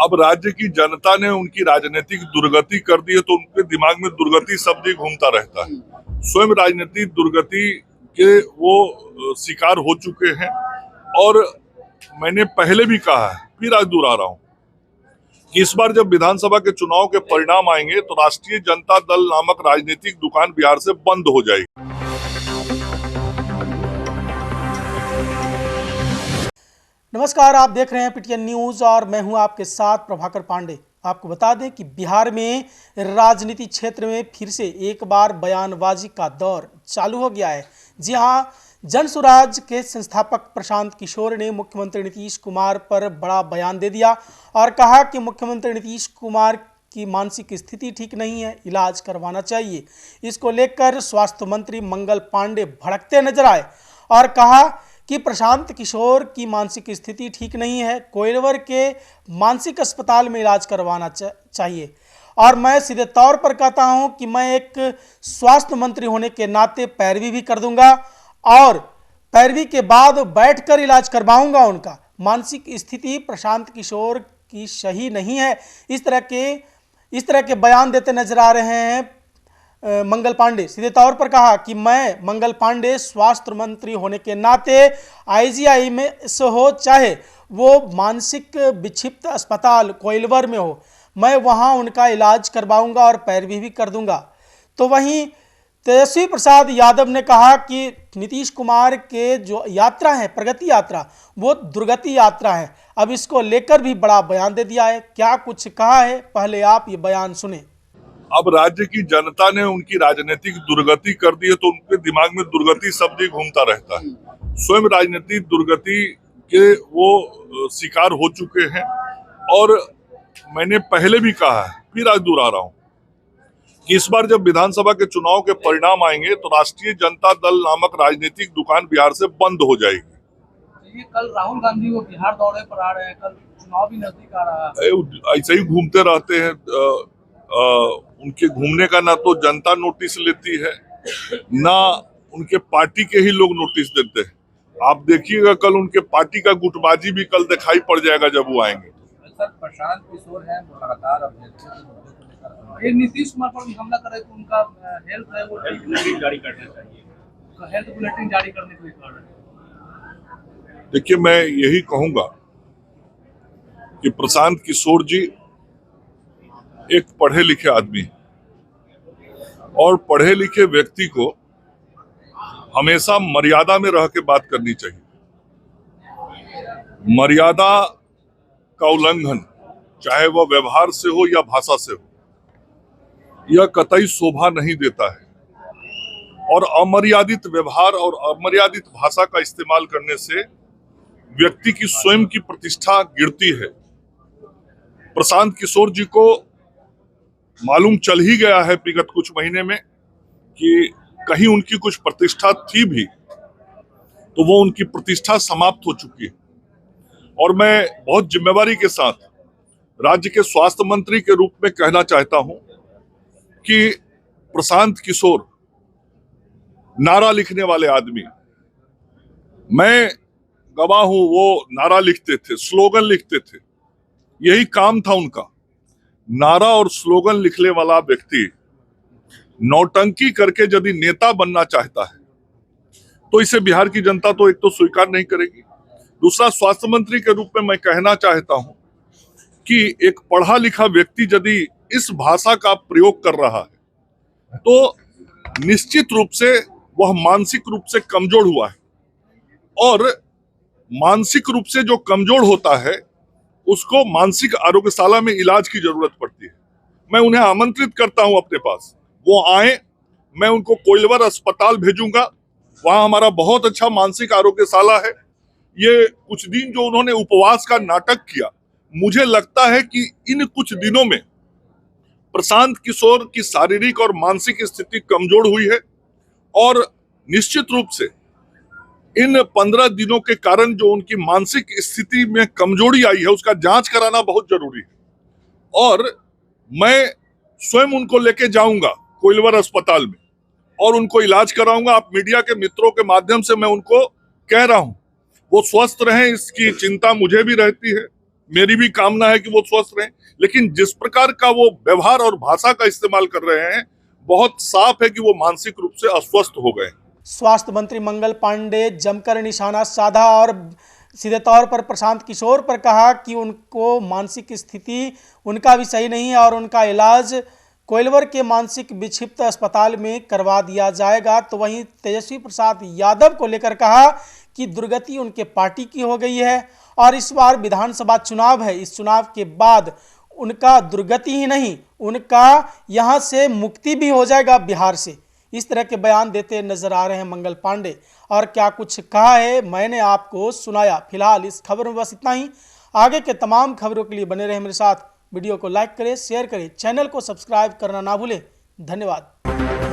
अब राज्य की जनता ने उनकी राजनीतिक दुर्गति कर दी है, तो उनके दिमाग में दुर्गति शब्द ही घूमता रहता है। स्वयं राजनीतिक दुर्गति के वो शिकार हो चुके हैं। और मैंने पहले भी कहा है, फिर आज दोहरा रहा हूं कि इस बार जब विधानसभा के चुनाव के परिणाम आएंगे तो राष्ट्रीय जनता दल नामक राजनीतिक दुकान बिहार से बंद हो जाएगी। नमस्कार, आप देख रहे हैं पीटीएन न्यूज और मैं हूं आपके साथ प्रभाकर पांडे। आपको बता दें कि बिहार में राजनीति क्षेत्र में फिर से एक बार बयानबाजी का दौर चालू हो गया है। जी हां, जन स्वराज के संस्थापक प्रशांत किशोर ने मुख्यमंत्री नीतीश कुमार पर बड़ा बयान दे दिया और कहा कि मुख्यमंत्री नीतीश कुमार की मानसिक स्थिति ठीक नहीं है, इलाज करवाना चाहिए। इसको लेकर स्वास्थ्य मंत्री मंगल पांडे भड़कते नजर आए और कहा कि प्रशांत किशोर की मानसिक स्थिति ठीक नहीं है, कोइलवर के मानसिक अस्पताल में इलाज करवाना चाहिए। और मैं सीधे तौर पर कहता हूं कि मैं एक स्वास्थ्य मंत्री होने के नाते पैरवी भी कर दूंगा और पैरवी के बाद बैठकर इलाज करवाऊंगा। उनका मानसिक स्थिति प्रशांत किशोर की सही नहीं है। इस तरह के बयान देते नजर आ रहे हैं मंगल पांडे। सीधे तौर पर कहा कि मैं मंगल पांडे स्वास्थ्य मंत्री होने के नाते आईजीआई में से हो, चाहे वो मानसिक विक्षिप्त अस्पताल कोइलवर में हो, मैं वहां उनका इलाज करवाऊंगा और पैरवी भी कर दूंगा। तो वहीं तेजस्वी प्रसाद यादव ने कहा कि नीतीश कुमार के जो यात्रा है, प्रगति यात्रा, वो दुर्गति यात्रा है। अब इसको लेकर भी बड़ा बयान दे दिया है। क्या कुछ कहा है, पहले आप ये बयान सुने। अब राज्य की जनता ने उनकी राजनीतिक दुर्गति कर दी है, तो उनके दिमाग में दुर्गति शब्द ही घूमता रहता है। स्वयं राजनीतिक दुर्गति के वो शिकार हो चुके हैं। और मैंने पहले भी कहा है, फिर आज दोहरा रहा हूं कि इस बार जब विधानसभा के चुनाव के परिणाम आएंगे तो राष्ट्रीय जनता दल नामक राजनीतिक दुकान बिहार से बंद हो जाएगी। ये कल राहुल गांधी वो बिहार दौरे पर आ रहे हैं, कल चुनाव भी नजदीक आ रहा है। ऐसे ही घूमते रहते हैं। उनके घूमने का ना तो जनता नोटिस लेती है, ना उनके पार्टी के ही लोग नोटिस देते हैं। आप देखिएगा कल उनके पार्टी का गुटबाजी भी कल दिखाई पड़ जाएगा जब वो आएंगे। सर, प्रशांत किशोर हैं, वो लगातार ये नीतीश कुमार पर भी हमला करे तो उनका हेल्थ है वो बुलेटिन जारी करना चाहिए, तो हेल्थ बुलेटिन जारी करने के लिए कह रहे हैं। देखिए, मैं यही कहूंगा कि प्रशांत किशोर जी एक पढ़े लिखे आदमी और पढ़े लिखे व्यक्ति को हमेशा मर्यादा में रह के बात करनी चाहिए। मर्यादा का उल्लंघन, चाहे वह व्यवहार से हो या भाषा से हो, यह कतई शोभा नहीं देता है। और अमर्यादित व्यवहार और अमर्यादित भाषा का इस्तेमाल करने से व्यक्ति की स्वयं की प्रतिष्ठा गिरती है। प्रशांत किशोर जी को मालूम चल ही गया है विगत कुछ महीने में कि कहीं उनकी कुछ प्रतिष्ठा थी भी तो वो उनकी प्रतिष्ठा समाप्त हो चुकी है। और मैं बहुत जिम्मेवारी के साथ राज्य के स्वास्थ्य मंत्री के रूप में कहना चाहता हूं कि प्रशांत किशोर नारा लिखने वाले आदमी, मैं गवाह हूं, वो नारा लिखते थे, स्लोगन लिखते थे, यही काम था उनका। नारा और स्लोगन लिखने वाला व्यक्ति नौटंकी करके यदि नेता बनना चाहता है तो इसे बिहार की जनता तो एक तो स्वीकार नहीं करेगी। दूसरा, स्वास्थ्य मंत्री के रूप में मैं कहना चाहता हूं कि एक पढ़ा लिखा व्यक्ति यदि इस भाषा का प्रयोग कर रहा है तो निश्चित रूप से वह मानसिक रूप से कमजोर हुआ है। और मानसिक रूप से जो कमजोर होता है उसको मानसिक आरोग्यशाला में इलाज की जरूरत पड़ती है। मैं उन्हें आमंत्रित करता हूं अपने पास, वो आए, मैं उनको कोइलवर अस्पताल भेजूंगा। वहां हमारा बहुत अच्छा मानसिक आरोग्यशाला है। ये कुछ दिन जो उन्होंने उपवास का नाटक किया, मुझे लगता है कि इन कुछ दिनों में प्रशांत किशोर की शारीरिक और मानसिक स्थिति कमजोर हुई है। और निश्चित रूप से इन 15 दिनों के कारण जो उनकी मानसिक स्थिति में कमजोरी आई है उसका जांच कराना बहुत जरूरी है। और मैं स्वयं उनको लेके जाऊंगा कोइलवर अस्पताल में और उनको इलाज कराऊंगा। आप मीडिया के मित्रों के माध्यम से मैं उनको कह रहा हूं, वो स्वस्थ रहें, इसकी चिंता मुझे भी रहती है। मेरी भी कामना है कि वो स्वस्थ रहें, लेकिन जिस प्रकार का वो व्यवहार और भाषा का इस्तेमाल कर रहे हैं, बहुत साफ है कि वो मानसिक रूप से अस्वस्थ हो गए। स्वास्थ्य मंत्री मंगल पांडे जमकर निशाना साधा और सीधे तौर पर प्रशांत किशोर पर कहा कि उनको मानसिक स्थिति उनका भी सही नहीं है और उनका इलाज कोइलवर के मानसिक विक्षिप्त अस्पताल में करवा दिया जाएगा। तो वहीं तेजस्वी प्रसाद यादव को लेकर कहा कि दुर्गति उनके पार्टी की हो गई है और इस बार विधानसभा चुनाव है। इस चुनाव के बाद उनका दुर्गति ही नहीं, उनका यहां से मुक्ति भी हो जाएगा बिहार से। इस तरह के बयान देते नजर आ रहे हैं मंगल पांडे। और क्या कुछ कहा है मैंने आपको सुनाया। फिलहाल इस खबर में बस इतना ही। आगे के तमाम खबरों के लिए बने रहे मेरे साथ। वीडियो को लाइक करें, शेयर करें, चैनल को सब्सक्राइब करना ना भूलें। धन्यवाद।